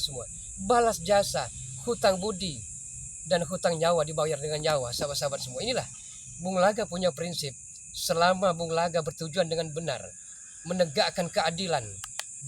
semua. Balas jasa, hutang budi, dan hutang nyawa dibayar dengan nyawa, sahabat-sahabat semua. Inilah Bung Laga punya prinsip. Selama Bung Laga bertujuan dengan benar, menegakkan keadilan,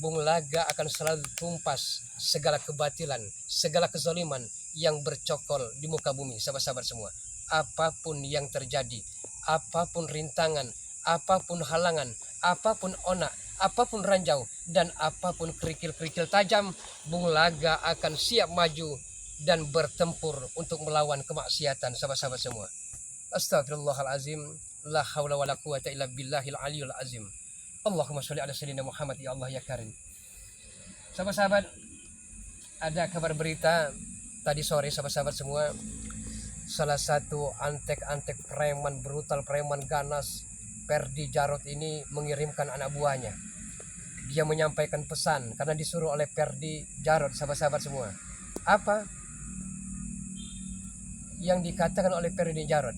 Bung Laga akan selalu tumpas segala kebatilan, segala kezaliman yang bercokol di muka bumi, sahabat-sahabat semua. Apapun yang terjadi, apapun rintangan, apapun halangan, apapun onak, apapun ranjau, dan apapun kerikil-kerikil tajam, Bung Laga akan siap maju dan bertempur untuk melawan kemaksiatan, sahabat-sahabat semua. Astagfirullahalazim, la haula wala quwata illa billahil aliyul azim. Allahumma sholli ala sayyidina Muhammad, ya Allah ya Karim. Sahabat-sahabat, ada kabar berita tadi sore, sahabat-sahabat semua, salah satu antek-antek preman brutal, preman ganas, Perdi Jarod ini mengirimkan anak buahnya. Dia menyampaikan pesan karena disuruh oleh Perdi Jarod, sahabat-sahabat semua. Apa yang dikatakan oleh Perdi Jarod?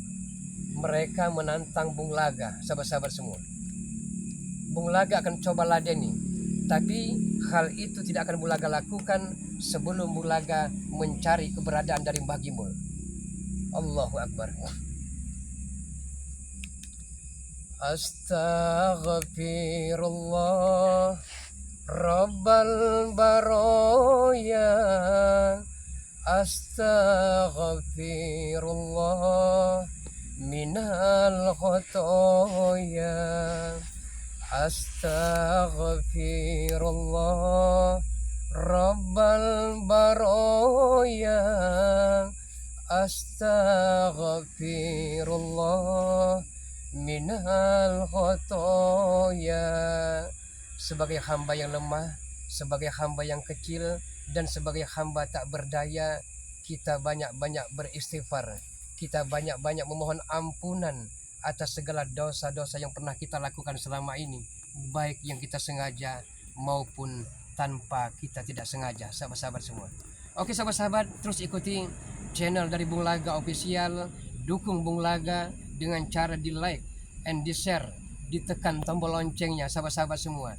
Mereka menantang Bung Laga, sahabat-sahabat semua. Bung Laga akan coba ladeni, tapi hal itu tidak akan Bung Laga lakukan sebelum Bung Laga mencari keberadaan dari Mbah Gimbul. Allahu Akbar. Astaghfirullah Rabbal baroya, astaghfirullah minal khotoya, astaghfirullah Rabbal baroya, astaghfirullah minal khotoya. Sebagai hamba yang lemah, sebagai hamba yang kecil, dan sebagai hamba tak berdaya, kita banyak-banyak beristighfar, kita banyak-banyak memohon ampunan atas segala dosa-dosa yang pernah kita lakukan selama ini, baik yang kita sengaja maupun tanpa kita tidak sengaja, sahabat-sahabat semua. Oke sahabat-sahabat, terus ikuti channel dari Bung Laga Official, dukung Bung Laga dengan cara di like and di share, ditekan tombol loncengnya, sahabat-sahabat semua.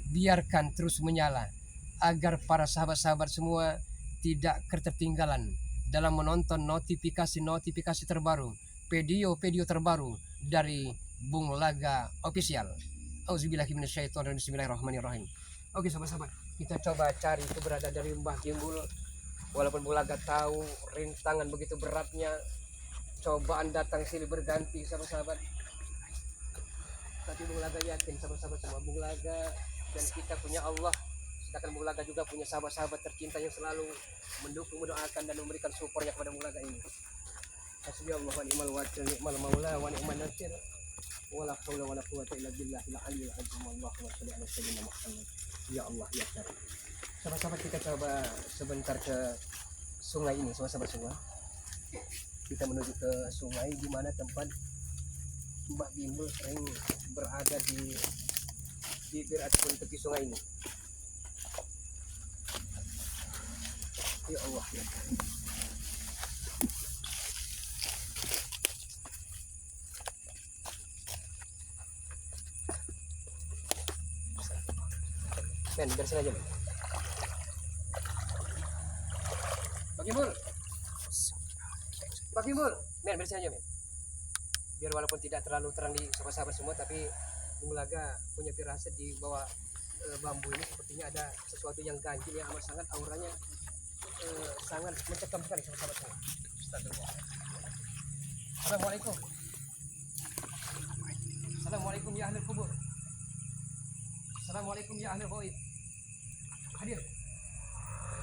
Biarkan terus menyala agar para sahabat-sahabat semua tidak ketertinggalan dalam menonton notifikasi terbaru, video-video terbaru dari Bung Laga Official. Auzubillahi minasyaitonir rajim. Bismillahirrahmanirrahim. Oke sahabat-sahabat, kita coba cari keberadaan dari Mbah Gimbul. Walaupun Bung Laga tahu rintangan begitu beratnya, cobaan datang silih berganti, sahabat-sahabat, tapi Bung Laga yakin, sahabat-sahabat semua, Bung Laga dan kita punya Allah, sedangkan Bung Laga juga punya sahabat-sahabat tercinta yang selalu mendukung, mendoakan, dan memberikan supportnya kepada Bung Laga ini. Hasbiyallahu wa ni'mal wakil, ni'mal maula wa ni'man nasir, wala haula wala quwata illa billahil aliyil azim. Allahumma sholli ala sayyidina Muhammad, ya Allah ya Karim. Sahabat-sahabat, kita coba sebentar ke sungai ini, sahabat-sahabat semua. Kita menuju ke sungai di mana tempat Mbah Gimbul sering berada di bibir ataupun tepi sungai ini. Ya Allah ya Karim. Men, bersin aja men. Mbah Gimbul, Mbah Gimbul, men, bersin aja men. Biar walaupun tidak terlalu terang di sahabat-sahabat semua, tapi Bung Laga punya firasat di bawah bambu ini sepertinya ada sesuatu yang ganjil, yang amat sangat auranya sangat mencekam sekali, sahabat-sahabat semua. Astagfirullah. Assalamualaikum. Assalamualaikum ya ahli kubur. Assalamualaikum ya ahli ghaib. Hadir,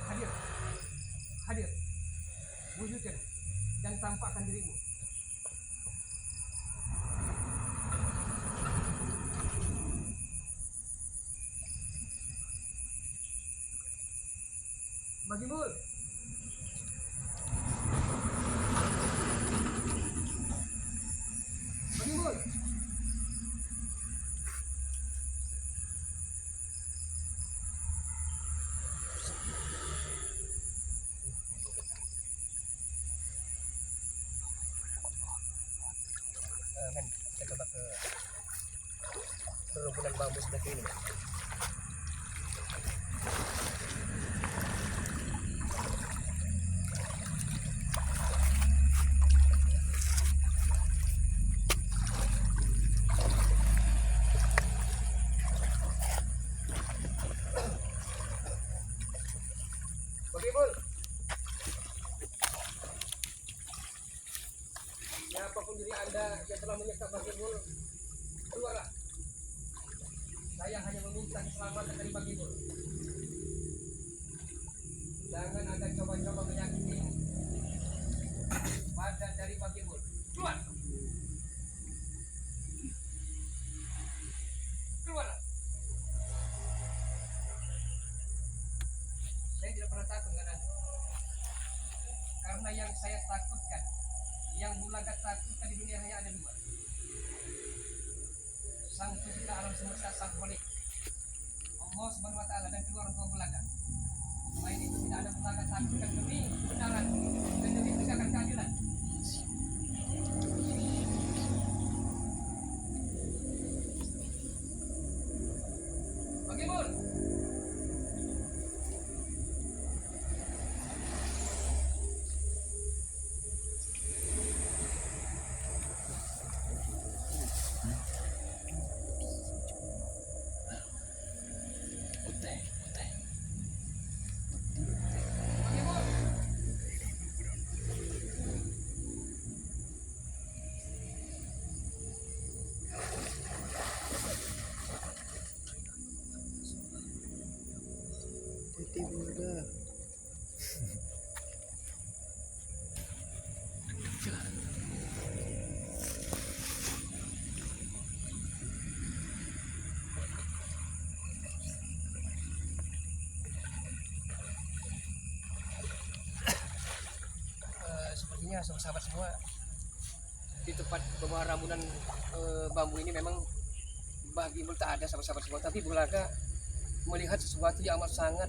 hadir, hadir. Wujudkan dan tampakkan dirimu. Mbah Gimbul, Mbah Gimbul. Men, kita coba ke rumpunan bambu sebelah kiri. Anda yang telah menyekap Bang Timbul, keluarlah. Saya hanya meminta keselamatan dari Bang Timbul. Jangan Anda coba-coba menyakiti badan dari Bang Timbul. Keluar. Keluarlah. Saya tidak pernah takut dengan Anda. Karena yang saya takutkan, yang Bulaga takutkan di dunia hanya ada dua. Sang pencipta alam semesta, sang khalik, Allah Subhanahu wa taala, dan kedua orang tua Bulaga. Selain itu tidak ada Bulaga takutkan demi kebenaran dan demi tegakkan keadilan. Bagaimana? Sepertinya sahabat semua di tempat bawah ramunan bambu ini memang bagi Timbul tak ada sahabat-sahabat semua, tapi Bulaga melihat sesuatu yang amat sangat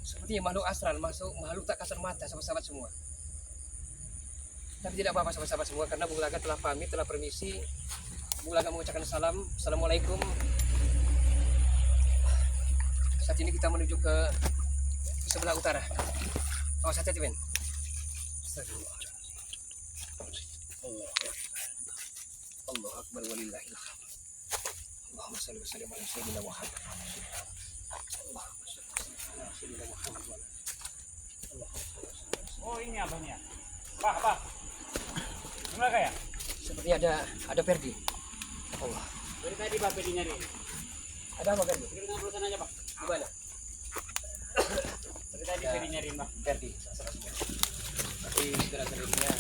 sepertinya makhluk astral, makhluk tak kasat mata sahabat-sahabat semua. Tapi tidak apa-apa sahabat-sahabat semua, karena Bulaga telah pamit, telah permisi. Bulaga mengucapkan salam, assalamualaikum. Saat ini kita menuju ke sebelah utara. Awas hati-hati, men. Allah Akbar walillahil hamd. Allahumma shalli wa sallim ala sayyidina Muhammad. Allahumma shalli ala sayyidina Muhammad. Oh, ini abangnya. Pak. Gimana ya? Seperti ada Ferdi. Allah. Dari tadi Pak Ferdi nyari. Ada apa Ferdi? Kita ngobrol sana aja, Pak. Gimana? Dari tadi Ferdi nyari, Pak. Ferdi. Tapi gerak-geriknya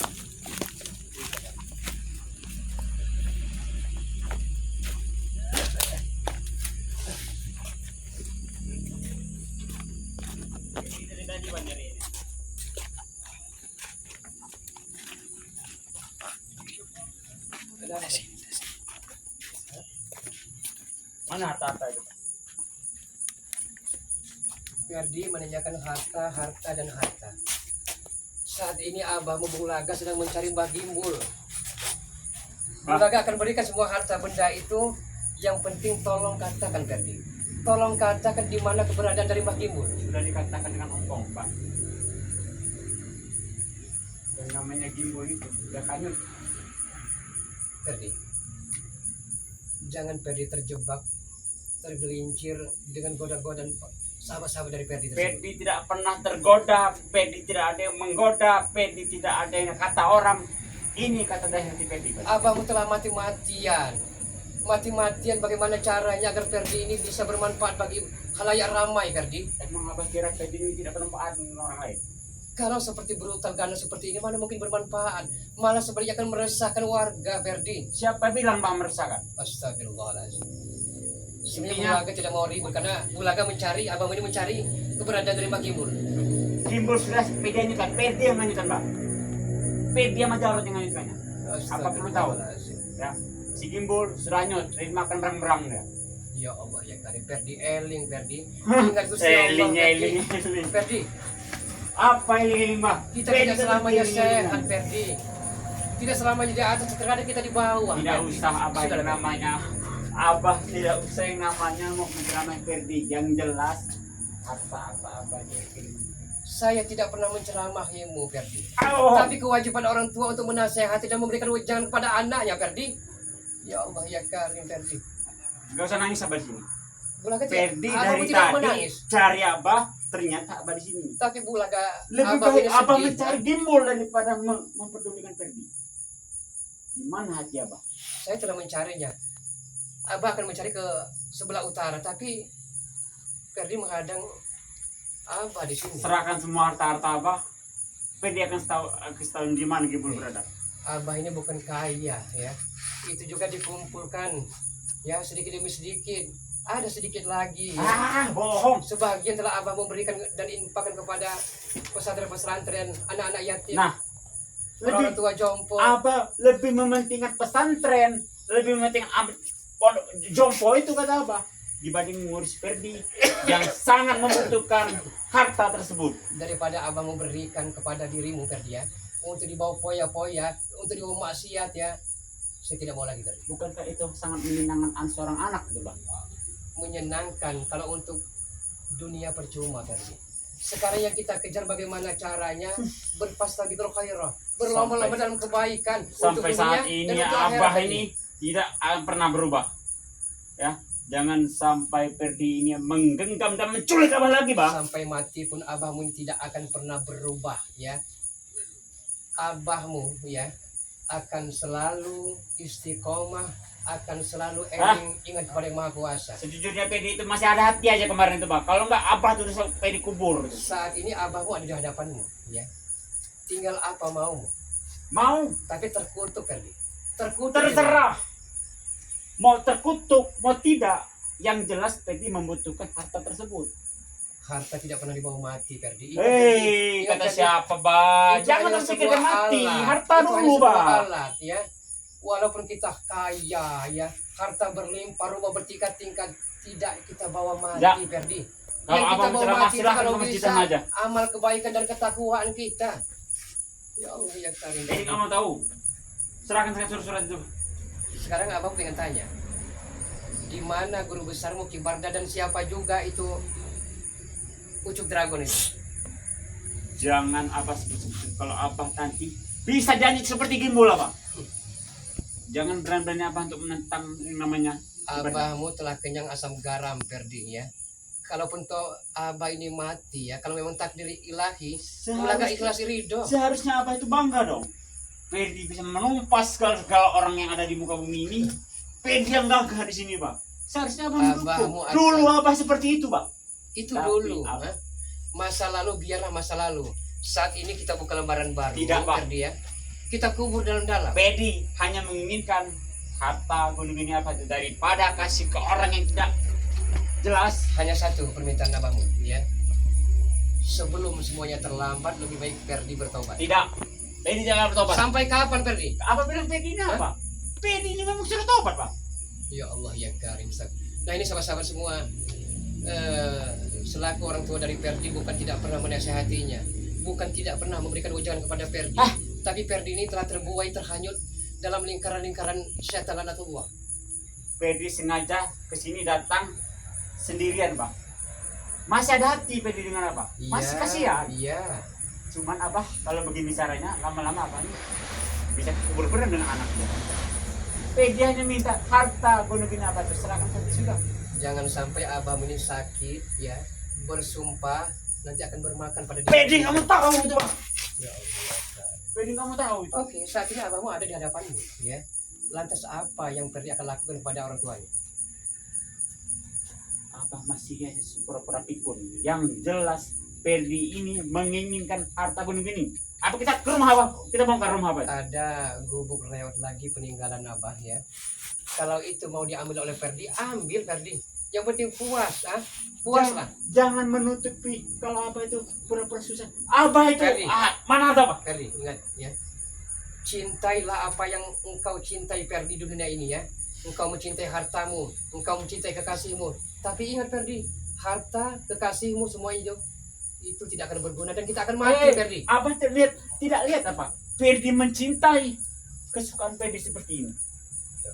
dari tadi Pak nyari. Mana harta itu? Ferdi menanyakan harta dan harta. Saat ini abahmu Bulaga sedang mencari Mbah Timbul. Bulaga akan berikan semua harta benda itu. Yang penting tolong katakan Ferdi. Tolong katakan di mana keberadaan dari Mbah Timbul. Sudah dikatakan dengan ompong, Pak. Yang namanya Gimbul itu udah kanyut. Ferdi, jangan Ferdi terjebak, tergelincir dengan goda-godaan sahabat-sahabat dari Ferdi tersebut. Ferdi tidak pernah tergoda, Ferdi tidak ada yang menggoda, Ferdi tidak ada yang kata orang. Ini kata dari hati Ferdi. Abahmu telah mati-matian. Mati-matian bagaimana caranya agar Ferdi ini bisa bermanfaat bagi khalayak ramai, Ferdi? Emang abah kira Ferdi ini tidak bermanfaat dengan orang lain? Kalau seperti brutal karena seperti ini mana mungkin bermanfaat, malah sebenarnya akan meresahkan warga, Ferdi. Siapa bilang Bang meresahkan? Astagfirullahaladzim. Sebenarnya Intinya Bulaga tidak mau ribut karena Bulaga mencari, abang ini mencari keberadaan dari Mbah Timbul. Gimbul sudah pedenya kan, Ferdi yang nganyutkan Bang. Ferdi yang Majarot yang nganyutkannya. Apa perlu tahu? Ya, si Gimbul sudah nyut, makan berang-berang ya. Ya Allah ya Karim, Ferdi eling, Ferdi. Ingat Gusti Allah, Eling. Ferdi. Apa eling Bang? Kita tidak selamanya sehat, Ferdi. Tidak selamanya di atas, terkadang kita di bawah. Tidak Ferdi. usah apa Sudah, yang namanya. Abah tidak usah yang namanya mau menceramai Ferdi, yang jelas apa aja. Saya tidak pernah menceramahimu, Ferdi. Oh. Tapi kewajiban orang tua untuk menasehati dan memberikan wejangan kepada anaknya, Ferdi. Ya Allah ya Karim, Ferdi. Gak usah nangis abah di sini. Bulaga Ferdi abang dari tidak tadi menangis. cari abah, ternyata abah di sini. Tapi Bulaga Lebih abang baik ini abah sedih. mencari Gimbul daripada memperdulikan Ferdi. Di mana hati Abah? Saya telah mencarinya. Abah akan mencari ke sebelah utara, tapi Ferdi menghadang Abah di sini. Serahkan semua harta-harta Abah. Ferdi akan kasih tahu di mana Gimbul berada. Abah ini bukan kaya ya. Itu juga dikumpulkan ya sedikit demi sedikit. Ada sedikit lagi ya. Bohong. Sebagian telah Abah memberikan dan infakkan kepada pesantren-pesantren, anak-anak yatim, Nah, orang lebih tua jompo. Abah lebih mementingkan pesantren, lebih mementingkan pondok jompo itu kata Abah dibanding mengurus Ferdi yang sangat membutuhkan harta tersebut. Daripada Abah memberikan kepada dirimu Ferdi ya, untuk dibawa poya-poya, untuk dibawa maksiat ya, saya tidak mau lagi Ferdi. Bukankah itu sangat menyenangkan seorang anak gitu Bang? Menyenangkan kalau untuk dunia percuma Ferdi. Sekarang yang kita kejar bagaimana caranya berfastabiqul khairah, berlomba-lomba dalam kebaikan untuk Sampai saat dunia ini dan untuk Abah akhirat ini tidak pernah berubah. Ya, jangan sampai Ferdi ini menggenggam dan menculik Abah lagi, Bang. sampai mati pun Abahmu ini tidak akan pernah berubah ya. Abahmu ya akan selalu istiqomah, akan selalu ingat kepada Yang Maha Kuasa. Sejujurnya Ferdi itu masih ada hati aja kemarin itu, Bang. Kalau enggak Abah tuh udah sampai dikubur. Saat ini Abahmu ada di hadapanmu ya. Tinggal apa maumu. Mau Tapi terkutuk Ferdi. Terkutuk. terserah. Mau terkutuk, mau tidak, yang jelas Ferdi membutuhkan harta tersebut. Harta tidak pernah dibawa mati Ferdi. Hei, kata Ferdi. siapa, Bang? Itu Jangan hanya berpikir sebuah mati, alat. harta Itu hanya dulu, sebuah Bang. alat ya. Walaupun kita kaya ya, harta berlimpah, rumah bertingkat-tingkat, tidak kita bawa mati Ya. Ferdi. Kalau Yang kita Abang bawa ceramah mati itu silahkan kalau ke masjid bisa aja. amal kebaikan dan ketakwaan kita. Ya Allah ya Karim. Jadi kamu tahu, serahkan saya surat-surat itu. Sekarang Abang pengen tanya, di mana guru besarmu Ki Barda dan siapa juga itu Ucup Dragon itu? Jangan Abah sebut-sebut. Kalau Abah nanti bisa janji seperti Gimbul, Abah. Jangan berani-berani Abah untuk menentang yang namanya Abahmu telah kenyang asam garam Ferdi ya. Kalaupun toh Abah ini mati ya, kalau memang takdir ilahi, mulai ikhlas ridho. Seharusnya Abah itu bangga dong. Ferdi bisa menumpas segala orang yang ada di muka bumi ini. Ferdi yang gagah di sini, Pak. Seharusnya Abah mendukung. Abahmu akan- Dulu Abah seperti itu, Pak. Itu Tapi, dulu. Abah- Ha? Masa lalu biarlah masa lalu. Saat ini kita buka lembaran baru. Tidak, Pak. Ferdi ya. Kita kubur dalam-dalam. Ferdi hanya menginginkan harta gunung ini apa itu daripada kasih ke orang yang tidak jelas. Hanya satu permintaan Abahmu ya. Sebelum semuanya terlambat, lebih baik Ferdi bertobat. Tidak. Ferdi jangan bertobat. Sampai kapan Ferdi? Apa bilang Ferdi ini apa? Ferdi ini memang sudah tobat, Pak. Ya Allah ya Karim. Nah ini sahabat-sahabat semua, selaku orang tua dari Ferdi bukan tidak pernah menasehatinya, bukan tidak pernah memberikan ujangan kepada Ferdi, tapi Ferdi ini telah terbuai, terhanyut dalam lingkaran-lingkaran setan atau buah. Ferdi sengaja kesini datang sendirian, Pak. Masih ada hati Ferdi dengan apa? Masih kasihan. Iya. Cuman Abah kalau begini caranya lama-lama Abah ini bisa kubur berenang dengan anaknya. Ferdi hanya minta harta gunung ini apa terserahkan Ferdi sudah. Jangan sampai Abahmu ini sakit ya, bersumpah nanti akan bermakan pada Ferdi kamu tahu itu, Pak. Ya Allah. Ferdi kamu tahu itu. Oke, saat ini Abahmu ada di hadapanmu ya. Lantas apa yang Ferdi akan lakukan kepada orang tuanya? Abah masih aja pura-pura pikun. Yang jelas Ferdi ini menginginkan harta gunung ini. Apa kita ke rumah Abah? Kita bongkar rumah Abah. Ada gubuk lewat lagi peninggalan Abah ya. Kalau itu mau diambil oleh Ferdi, ambil Ferdi. Yang penting puas, puas lah. Jangan menutupi kalau Abah itu pura-pura susah. Abah itu Ferdi. mana ada Abah? Ferdi, ingat ya. Cintailah apa yang engkau cintai Ferdi di dunia ini ya. Engkau mencintai hartamu, engkau mencintai kekasihmu. Tapi ingat Ferdi, harta, kekasihmu semua itu tidak akan berguna dan kita akan mati Ferdi. Abah tidak lihat apa? Ferdi mencintai kesukaan Ferdi seperti ini.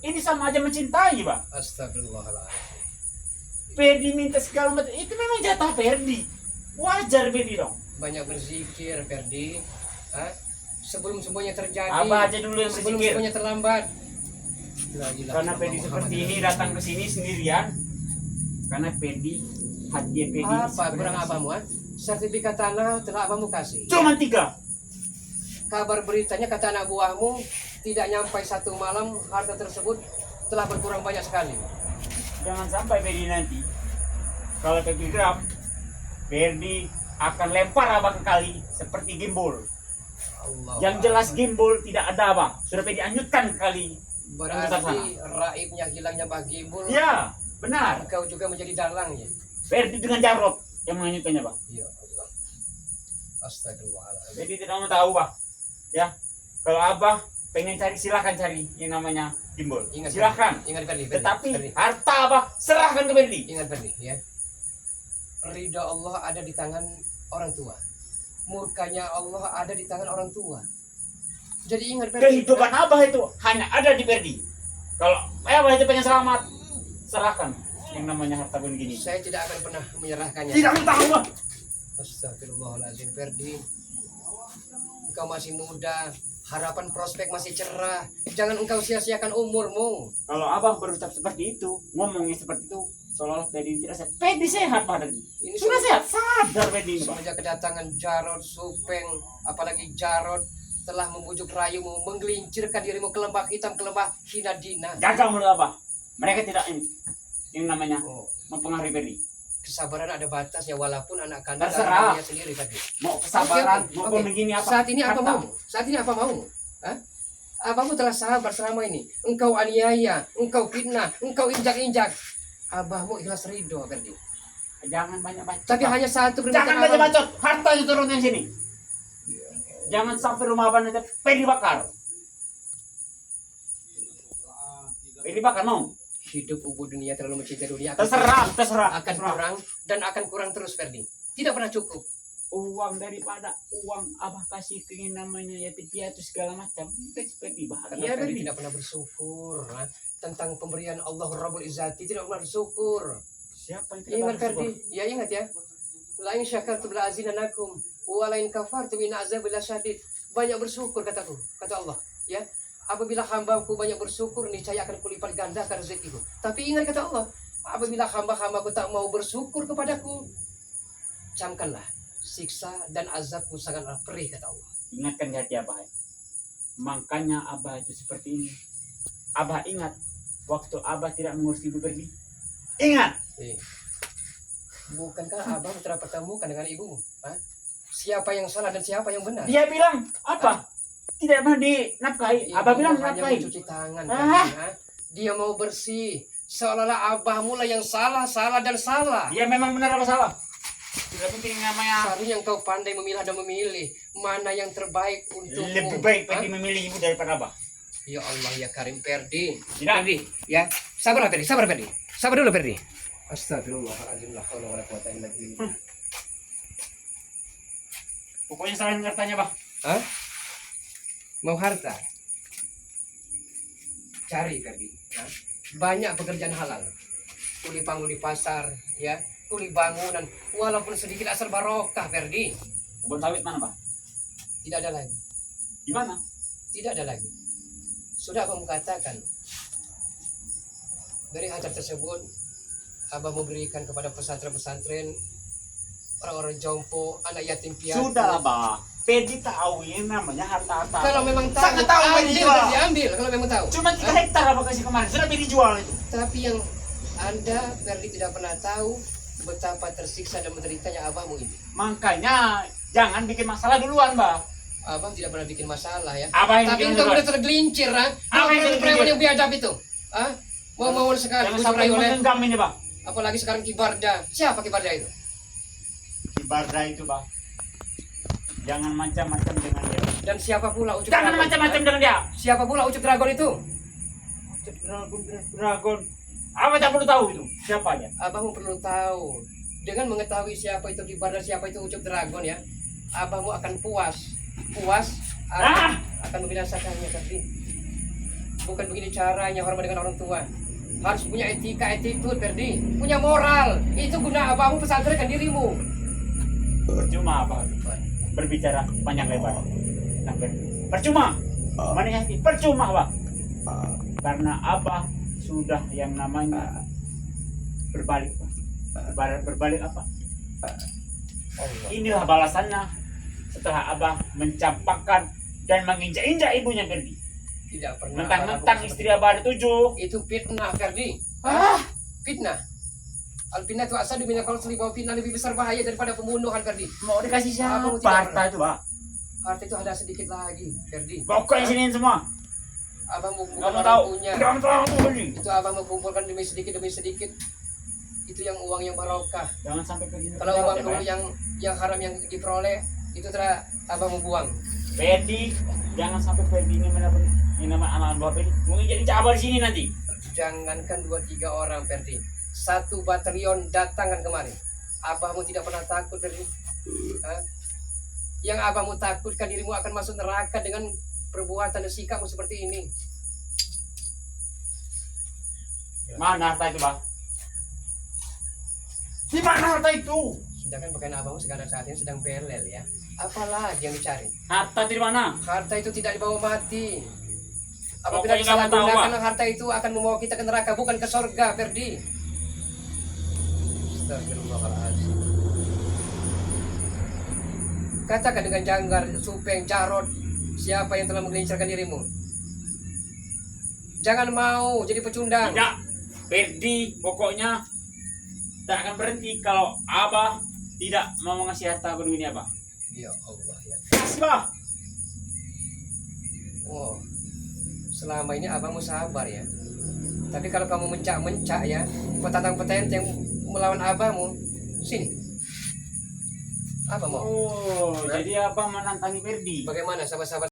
Ini sama aja mencintai, Pak. Astagfirullahaladzim. Ferdi minta segala macam. Itu memang jatah Ferdi. Wajar Ferdi dong. Banyak berzikir Ferdi. Sebelum semuanya terjadi. Abah aja dulu yang sebelum berzikir. semuanya terlambat. Karena Ferdi seperti ini datang ke sini sendirian. Karena Ferdi hati Ferdi. Apa kurang Abahmu? Sertifikat tanah telah Abahmu kasih. Cuma 3. Kabar beritanya kata anak buahmu tidak nyampai 1 malam harta tersebut telah berkurang banyak sekali. Jangan sampai Ferdi nanti kalau kepikiran Ferdi akan lempar abah ke kali seperti gimbal. Allah. Yang jelas gimbal tidak ada abah. Sudah Ferdi anyutkan ke kali. Berarti raibnya hilangnya Mbah Gimbul. Ya, benar. Engkau juga menjadi dalangnya. Ferdi dengan Jarot yang menganyutkannya bang. Ya Allah. Astagfirullahaladzim. Ferdi tidak mau tahu bang. Ya, kalau abah pengen cari silahkan cari yang namanya gimbal. Ingat, Silahkan. Ingat Ferdi. Tetapi Ferdi. harta abah serahkan ke Ferdi. Ingat Ferdi ya. Ridha Allah ada di tangan orang tua. Murkanya Allah ada di tangan orang tua. Jadi ingat Ferdi. Kehidupan abah itu hanya ada di Ferdi. Kalau abah itu pengen selamat, serahkan yang namanya harta begini. Saya tidak akan pernah menyerahkannya. Tidak tahu bang. Astagfirullahaladzim Ferdi. Engkau masih muda, harapan prospek masih cerah. Jangan engkau sia-siakan umurmu. Kalau abang berucap seperti itu, ngomongnya seperti itu, seolah-olah Ferdi tidak sehat. Ferdi sehat Pak Ferdi. Ini Sudah sehat, sadar Ferdi ini Pak. semenjak kedatangan Jarod, Supeng, apalagi Jarod telah membujuk rayumu, menggelincirkan dirimu ke lembah hitam, ke lembah hina dina. Jaga mulut abah. Mereka tidak ini yang namanya Oh, mempengaruhi Ferdi. kesabaran ada batasnya walaupun anak kandung Terserah. dia sendiri tadi. Mau kesabaran, Oke, maupun oke. begini apa? Saat ini apa Harta. mau? Saat ini apa mau? Hah? Abahmu telah sabar selama ini. Engkau aniaya, engkau fitnah, engkau injak-injak. Abahmu ikhlas ridho, Ferdi. Jangan banyak bacot. Tapi Pak. hanya satu Jangan permintaan banyak abang. bacot. Harta itu turun dari sini. Jangan sampai rumah abang nanti Ferdi bakar. Ferdi bakar mau. Hidup ubud dunia terlalu mencintai dunia Terserah. akan kurang dan akan kurang terus, Ferdi. Tidak pernah cukup. Uang daripada uang abah kasih ke yang namanya yatim piatu segala macam itu seperti bahagia Karena Ferdi Ferdi. tidak pernah bersyukur tentang pemberian Allah Rabbul Izzati, tidak pernah bersyukur. Siapa yang tidak Ingat bersyukur? Ferdi, ya ingat ya. Lain syakartum la azinanakum wa lain kafartum in azabil lasyadid. Banyak bersyukur kataku, kata Allah, ya. Apabila hambaku banyak bersyukur, niscaya akan kulipat gandakan rezekiku. Tapi ingat kata Allah, apabila hamba-hambaku tak mau bersyukur kepadaku, camkanlah siksa dan azabku sangatlah perih kata Allah. Ingatkan di hati abah ya. Makanya abah itu seperti ini. Abah ingat waktu abah tidak mengurus ibu Ferdi. Ingat. Bukankah abang telah pertemukan dengan ibumu? Hah? Siapa yang salah dan siapa yang benar? Dia bilang apa? Tidak mau dinafkahi. Abah bilang hanya nafkahi. mencuci tangan. Ah. Kan, dia mau bersih. Seolah-olah abahmu lah yang salah dan salah. Dia memang benar apa salah? Tidak penting namanya. Seharusnya engkau pandai memilah dan memilih mana yang terbaik untukmu. Lebih baik Hah? Ferdi memilih ibu daripada abah. Ya Allah ya Karim Ferdi. Tidak. Ferdi, ya. Sabar Ferdi. Sabar dulu Ferdi. Astagfirullahaladzim, la haula wala quwata illa billah. Pokoknya selain hartanya bah. Hah? Mau harta? Cari Ferdi. Hah? Banyak pekerjaan halal. Kuli panggul di pasar, ya. Kuli bangunan, walaupun sedikit asal barokah Ferdi. Kebun sawit mana bah? Tidak ada lagi. Di mana? Tidak ada lagi. Sudah abang katakan dari hajar tersebut abang memberikan kepada pesantren-pesantren, orang-orang jompo, anak yatim piatu. Sudah lah bah. Ferdi tahu yang namanya harta-harta. Kalau memang tahu, Sangat tahu Ferdi ambil, jual. Ferdi, ambil kalau memang tahu. Cuma 3 hektar apa kasih kemarin. Sudah Ferdi jual itu. Tapi yang Anda Ferdi tidak pernah tahu betapa tersiksa dan menderitanya abahmu ini. Makanya jangan bikin masalah duluan bah. Abang tidak pernah bikin masalah ya. Apa yang Tapi bikin engkau masalah? udah tergelincir, ha? Apa yang Preman tergelincir? yang biadab itu, ah? Mau sekali Jangan bujuk sampai rayu oleh, menggenggam ini bah. apalagi sekarang Kibarda. Siapa Kibarda itu? Di Barda itu bah. Jangan macam-macam dengan dia. Dan siapa pula Ucup Jangan Dragon? macam-macam Ha? dengan dia. Siapa pula Ucup Dragon itu? Dragon. Apa tak perlu tahu itu? Siapa aja? Abangmu perlu tahu. Dengan mengetahui siapa itu Kibarda, siapa itu Ucup Dragon ya, abangmu akan puas akan membinasakannya Ferdi. Bukan begini caranya hormat dengan orang tua. Harus punya etika, attitude Ferdi. Punya moral. Itu guna abangmu pesantrenkan dirimu. Percuma apa? Berbicara panjang lebar. Nah, percuma. Mana hati? Percuma Pak. Karena Abah sudah yang namanya berbalik Pak. Berbalik apa? Inilah balasannya setelah Abah mencampakkan dan menginjak-injak ibunya Ferdi. Tidak pernah. Mentang-mentang istri abah ada 7. Itu fitnah, Ferdi. Ah, Fitnah. Al-fitnah itu asal dunia kalau selingkuh, fitnah lebih besar bahaya daripada pembunuhan, Ferdi. mau dikasih siapa Abang tidak harta itu, Pak? Harta itu ada sedikit lagi, Ferdi. Pokoknya siniin semua. Abang mau Enggak mau kumpulkan tahu. punya. Enggak mau tahu ini. Itu abang mau kumpulkan demi sedikit. Itu yang uang yang barokah. Jangan sampai begini. Kalau uang dulu yang haram yang diperoleh itu telah abang mau buang. Pedi, jangan sampai Pedi ini nama anak buah Pedi. Mungkin jadi cabar di sini nanti. Jangankan 2-3 orang, Ferdi. 1 batalion datangkan kemari. Abahmu tidak pernah takut, Ferdi. Hah? Yang abahmu takutkan dirimu akan masuk neraka dengan perbuatan dan sikapmu seperti ini. Mana harta itu, Bang? Di mana harta itu? Sedangkan pakaian abahmu sekarang saat ini sedang belel ya. Apalagi yang dicari? Harta di mana? Harta itu tidak dibawa mati. Pokoknya Apabila disalahgunakan, kamu tahu, harta itu akan membawa kita ke neraka, bukan ke sorga, Ferdi. Astagfirullahaladzim. Katakan dengan Janggar, Supeng, Jarod, siapa yang telah menggelincirkan dirimu. Jangan mau jadi pecundang. Tidak. Perdi, pokoknya tak akan berhenti kalau abah tidak mau ngasih harta kedua ini, Abah. Ya Allah ya. Kasih, Bah. Oh, selama ini abangmu sabar ya. Tapi kalau kamu mencak ya, petantang-petentang yang melawan abahmu, sini. Apa mau? Oh, jadi abah menantangi Perdi. Bagaimana sahabat-sahabat?